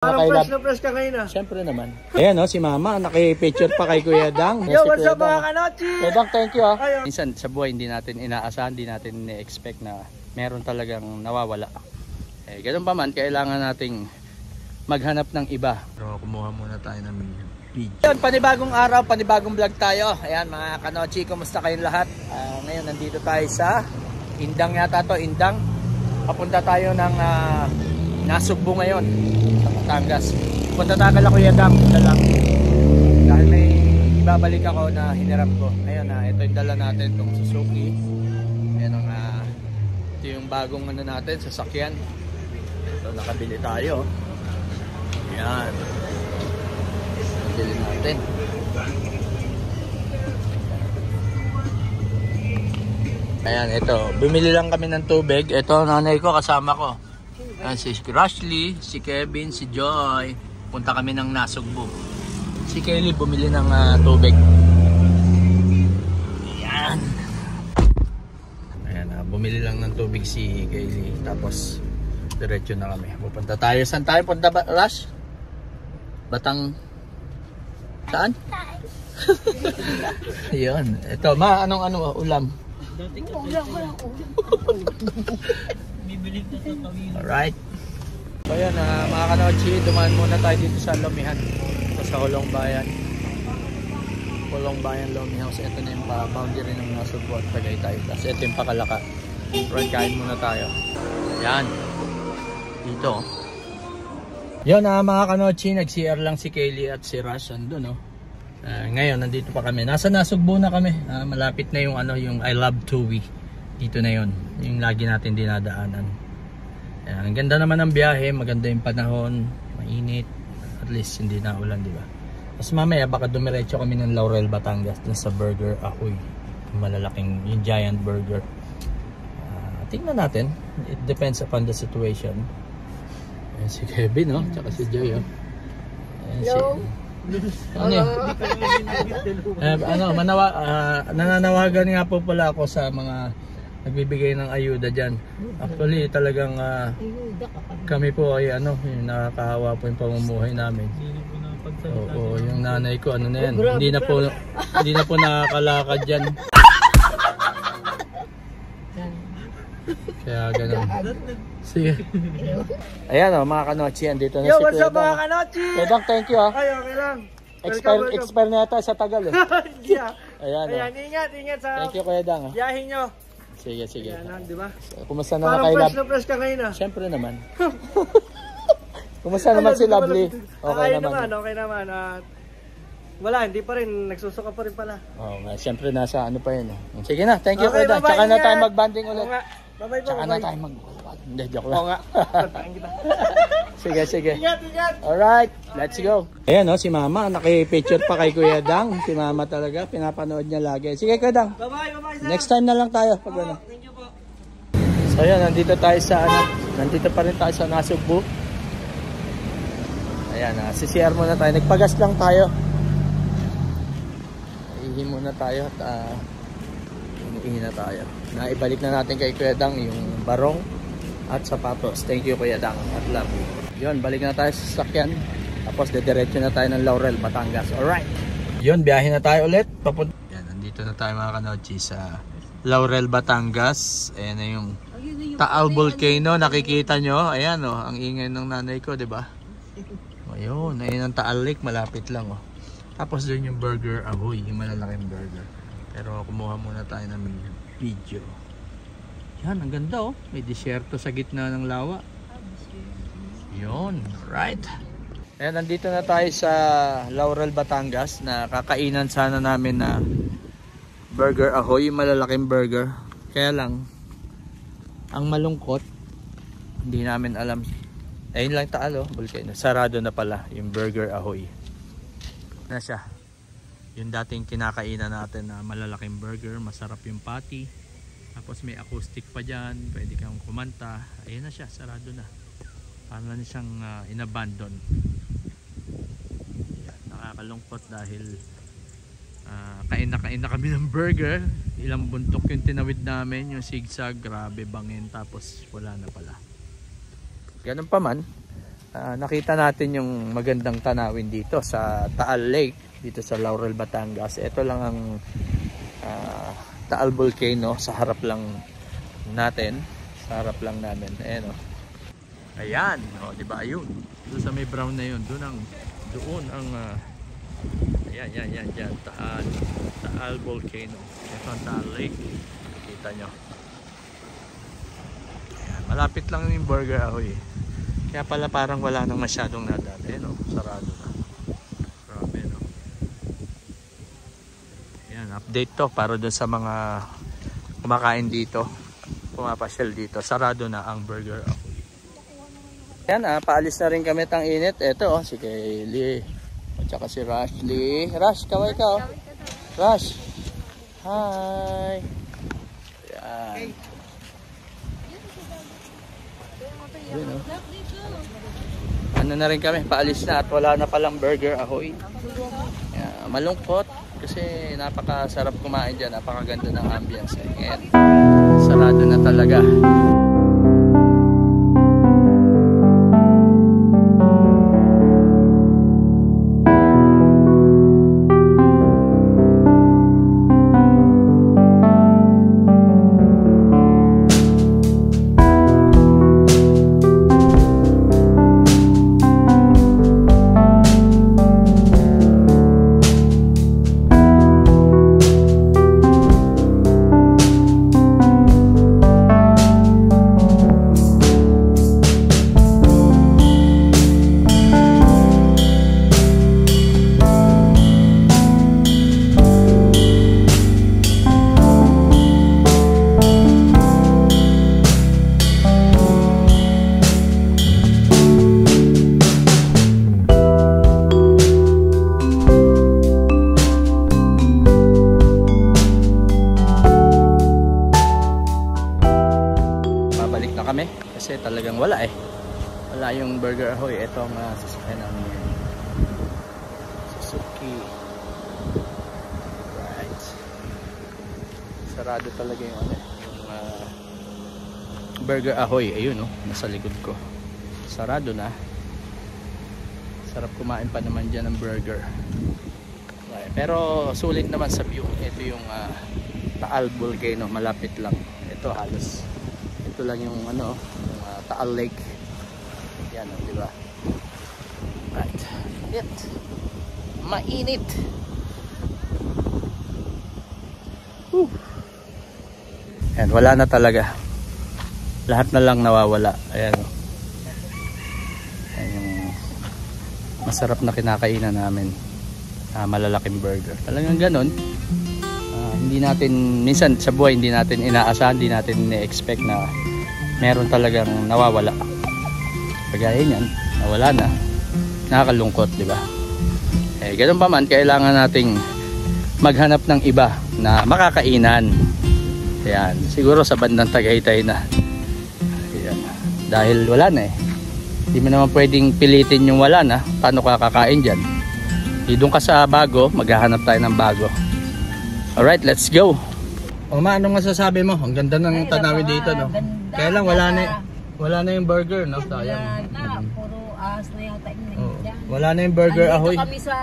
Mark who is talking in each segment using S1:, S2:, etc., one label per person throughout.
S1: Parang fresh na fresh ka ngayon ah.
S2: Siyempre naman. Ayan si mama, nakipicture pa kay Kuya Dang.
S1: Yo, what's up mga kanochi?
S2: Kuya Dang, thank you ah. Minsan sa buhay hindi natin inaasahan, hindi natin ni-expect na meron talagang nawawala. Ganun pa man, kailangan nating maghanap ng iba. Pero kumuha muna tayo ng video. Yun, panibagong araw, panibagong vlog tayo. Ayan mga kanochi, kumusta kayong lahat? Ngayon nandito tayo sa Indang yata to, Indang. Papunta tayo ng Nasugbu ngayon sa Batangas. Punta tayo kala Kuya Dang, dala. Dahil may ibabalik ako na hiniram ko. Ayun ito yung dala natin, itong Suzuki. Ayan ito yung bagong natin, sasakyan. Ito nakabili tayo. Ayan. Nabili natin. Ayan, ito. Bumili lang kami ng tubig. Ito, nanay ko, kasama ko. Si Rashley, si Kevin, si Joy. Punta kami ng Nasugbu. Si Kelly bumili ng tubig. Ayan. Ayan, bumili lang ng tubig si Kelly. Tapos, diretso na kami. Pupunta tayo. Saan tayo? Punta ba, Rash? Batang... Saan? Ayan. Ito, anong ulam? Alright. So yan mga kanochi, dumaan muna tayo dito sa Lumihan. Ito sa Hulong Bayan. Hulong Bayan, Lumihan. So ito na yung boundary ng Nasugbu at Tagaytay. Tapos ito yung Pakalaka. Right, kain muna tayo. Yan. Dito. Yan mga kanochi, nag-CR lang si Kaylee at si Rush. Andun ngayon nandito pa kami. Nasa Nasugbu na kami. Malapit na yung yung I Love Tuwi. Dito na yon, yung lagi natin dinadaanan. Ang ganda naman ng biyahe, maganda yung panahon, mainit, at least hindi na ulan, di ba? Tapos mamaya baka dumiretso kami ng Laurel, Batangas, dun sa Burger Ahoy, yung malalaking, yung giant burger. Tingnan natin, it depends upon the situation. Ayan si Kevin, tsaka si Joy. Hello. Nananawagan nga po pala ako sa mga nagbibigay ng ayuda dyan. Actually talagang kami po ay yung nakakahawa po yung pamumuhay namin. Oo, yung nanay ko na yan, hindi na po nakakalakad dyan. Kaya ganun. Sige. Ayan mga kanochi, andito na si Kuya Dang.
S1: Yo, what's up mga kanochi?
S2: Kuya Dang, thank you
S1: Ay, okay lang.
S2: Expire na yata sa Tagal
S1: Yeah.
S2: Ayan
S1: ingat sa
S2: thank you Kuya Dang
S1: biyahe nyo.
S2: Sige.
S1: Ayan di ba?
S2: So, kumusta naman
S1: parang
S2: kay
S1: fresh na fresh ka ngayon ah.
S2: Siyempre naman. Kumusta naman si Lovely? Okay naman.
S1: Okay naman. Wala, hindi pa rin. Nagsusuka pa rin pala.
S2: Siyempre nasa pa yun. Sige na, thank you Kuya Dang. Tsaka na tayo mag-banding ulit.
S1: Bye-bye po.
S2: Tsaka na tayo Hindi, joke lang.
S1: Oo nga.
S2: Sige.
S1: Ingat.
S2: Alright, let's go. Ayan si mama, nakipicture pa kay Kuya Dang. Si mama talaga, pinapanood niya lagi. Sige Kuya Dang.
S1: Bye-bye.
S2: Next time na lang tayo.
S1: Thank you po.
S2: So ayan, nandito tayo sa nandito pa rin tayo sa Nasugbu. Ayan, CCR muna tayo. Nagpagas lang tayo. Ihi muna tayo at ihi na tayo. Naibalik na natin kay Kuya Dang yung barong at sapatos. Thank you Kuya Dang at love you. Yun, balik na tayo sa sasakyan. Tapos dediretso na tayo ng Laurel, Batangas. Alright. Yun, biyahe na tayo ulit. Yan, nandito na tayo mga kanochi sa Laurel, Batangas. Ayan na yung Taal Volcano. Nakikita nyo. Ayan ang ingay ng nanay ko, diba? Ayun, ayan ang Taal Lake. Malapit lang Tapos doon yung Burger Ahoy, yung malalaking burger. Pero kumuha muna tayo ng video. Yan, ang ganda may disyerto sa gitna ng lawa. Yun, right. Ayan, nandito na tayo sa Laurel, Batangas. Na kakainan sana namin na Burger Ahoy, yung malalaking burger. Kaya lang, ang malungkot, hindi namin alam. Ayun lang Taal Volcano. Sarado na pala yung Burger Ahoy. Na siya. Yung dating kinakainan natin na malalaking burger, masarap yung patty. Tapos may acoustic pa dyan, pwede kang kumanta. Ayun na siya, sarado na. Parang na siyang inabandon. Nakakalungkot dahil kain na kami ng burger. Ilang buntok yung tinawid namin, yung zigzag, grabe bangin, tapos wala na pala. Ganun pa man, nakita natin yung magandang tanawin dito sa Taal Lake, dito sa Laurel, Batangas. Ito lang ang Taal Volcano sa harap lang natin, sa harap lang namin. Ayan o. Ayan, o, diba? Ayun. Doon sa may brown na yun, doon ang yan, Taal Volcano. Ito ang Taal Lake. Kita nyo. Ayan, malapit lang yung Burger Ahoy. Kaya pala parang wala nang masyadong nadaan. Ayan o, sarado na. Grabe, no? Ayan, update to para dun sa mga kumakain dito, pumapasyal dito. Sarado na ang Burger Ahoy. Ayan, paalis na rin kami tang init. Ito, si Kaylee. At saka si Rushley. Rush, kaway ka, oh. Rush. Hi. Ayan. Ayan, oh. Ano na rin kami, paalis na at wala na palang Burger Ahoy. Ayan, malungkot kasi napakasarap kumain dyan. Napakaganda ng ambience. Ayan. Sarado na talaga. Kasi talagang wala wala yung Burger Ahoy. Ito ang sasakyan namin ngayon, Suzuki. Right, sarado talaga yung Burger Ahoy. Ayun, nasa likod ko, sarado na. Sarap kumain pa naman dyan ng burger. Right. Pero sulit naman sa view. Ito yung Taal Volcano, malapit lang. Ito halos ito lang yung Taal Lake. Yan, di ba? Right. It. Mainit. Yan, wala na talaga. Lahat na lang nawawala. Ayan. Ayan yung masarap na kinakainan namin. Malalaking burger. Talagang ganon. Hindi natin, minsan sa buhay hindi natin inaasahan, hindi natin i-expect na meron talagang nawawala. Kagaya niyan, nawala na. Nakakalungkot, di ba? Ganun pa man, kailangan nating maghanap ng iba na makakainan. Ayan, siguro sa bandang Tagaytay na. Ayan. Dahil wala na Hindi mo naman pwedeng pilitin yung wala na. Paano ka kakain dyan? Doon ka sa bago, maghahanap tayo ng bago. Alright, let's go. Ano nga sasabi mo? Ang ganda ng tanawin dito, no? Kaya lang wala na yung burger, no? Sayang.
S3: Puro ahas na yata yung dyan.
S2: Wala na yung Burger Ahoy.
S3: Andito kami sa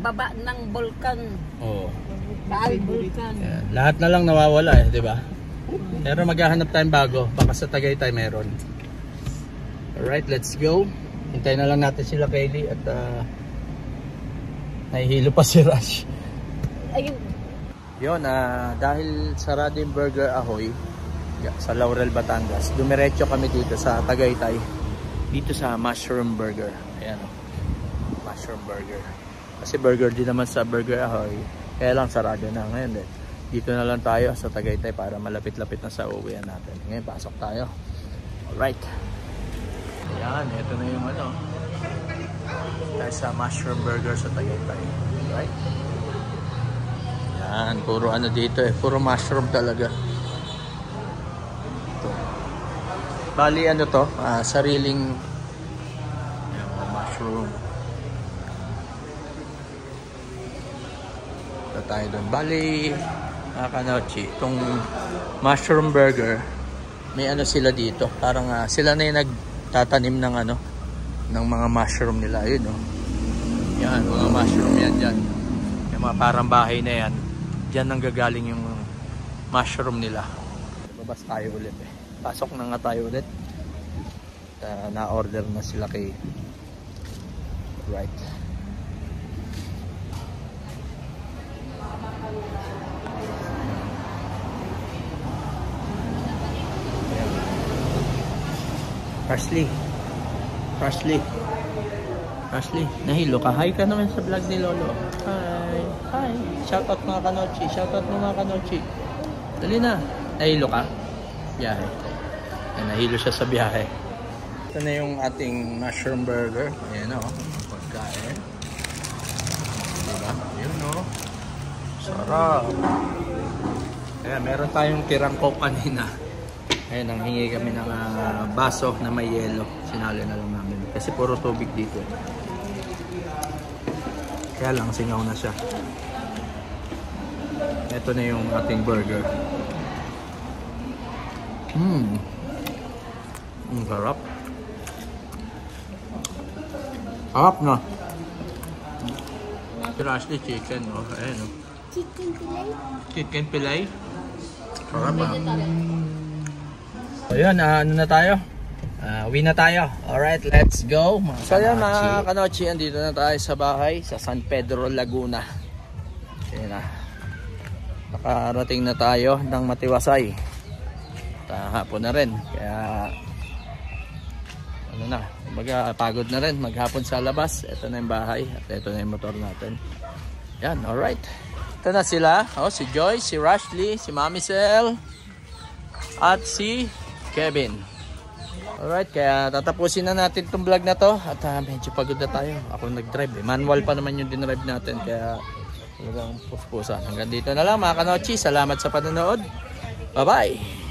S3: baba ng Volcan. Taal Volcan.
S2: Yeah. Lahat na lang nawawala di ba? Pero maghahanap tayong bago. Baka sa Tagaytay meron. Alright, let's go. Hintayin na lang natin sila Kaylee at nahihilo pa si Rush.
S3: Ayun.
S2: Yun, dahil sarado yung Burger Ahoy sa Laurel, Batangas, dumiretso kami dito sa Tagaytay, dito sa Mushroom Burger. Ayan, Mushroom Burger. Kasi burger din naman sa Burger Ahoy, kaya lang sarado na. Ngayon dito na lang tayo sa Tagaytay para malapit-lapit na sa uwian natin. Ngayon pasok tayo. Alright. Ayan, ito na yung tayo sa Mushroom Burger sa Tagaytay. Alright. Yan, puro dito puro mushroom talaga. Ito. Bali to, sariling mushroom. Ito tayo doon. Bali, Kanochi, itong mushroom burger, may sila dito. Parang sila na yung nagtatanim ng ng mga mushroom nila. Ayun, oh. Yan, mga mushroom yan dyan. Yung mga parang bahay na yan. Diyan nanggagaling yung mushroom nila. Babas tayo ulit eh. Pasok na nga tayo ulit. Na-order na sila kay right. Ashley, nahilo ka. Hi ka naman sa vlog ni Lolo. Hi. Shoutout mga kanochi. Dali na. Nahilo ka? Biyahe. Ay, nahilo siya sa biyahe. Ito na yung ating mushroom burger. Ayan o. Pagkain. Diba? Yun o. Sarap. Ayan, meron tayong tirang coke kanina. Ayan, nanghingi kami ng baso na may yelo. Sinali na lang namin. Kasi puro tubig dito. Kaya lang, singaw na siya. Ito na yung ating burger. Sarap. Sarap na. Ashley chicken. Oh. Ayan, oh. Chicken pilay. Sarap ah. So yun, ano na tayo? Uwi na tayo. Alright, let's go. So yan mga kanochi, andito na tayo sa bahay sa San Pedro, Laguna. Ayan na. Nakarating na tayo ng Matiwasay. Hapon na rin. Kaya ano na, pagod na rin maghapon sa labas. Ito na yung bahay at ito na yung motor natin. Yan, alright. Ito na sila. Si Joy, si Rashley, si Mami Sel at si Kevin. Alright, kaya tatapusin na natin itong vlog na to. At medyo pagod na tayo. Ako nag-drive eh. Manual pa naman yung dinrive natin. Kaya talagang puspusan. Hanggang dito na lang mga kanochi. Salamat sa panonood. Bye bye.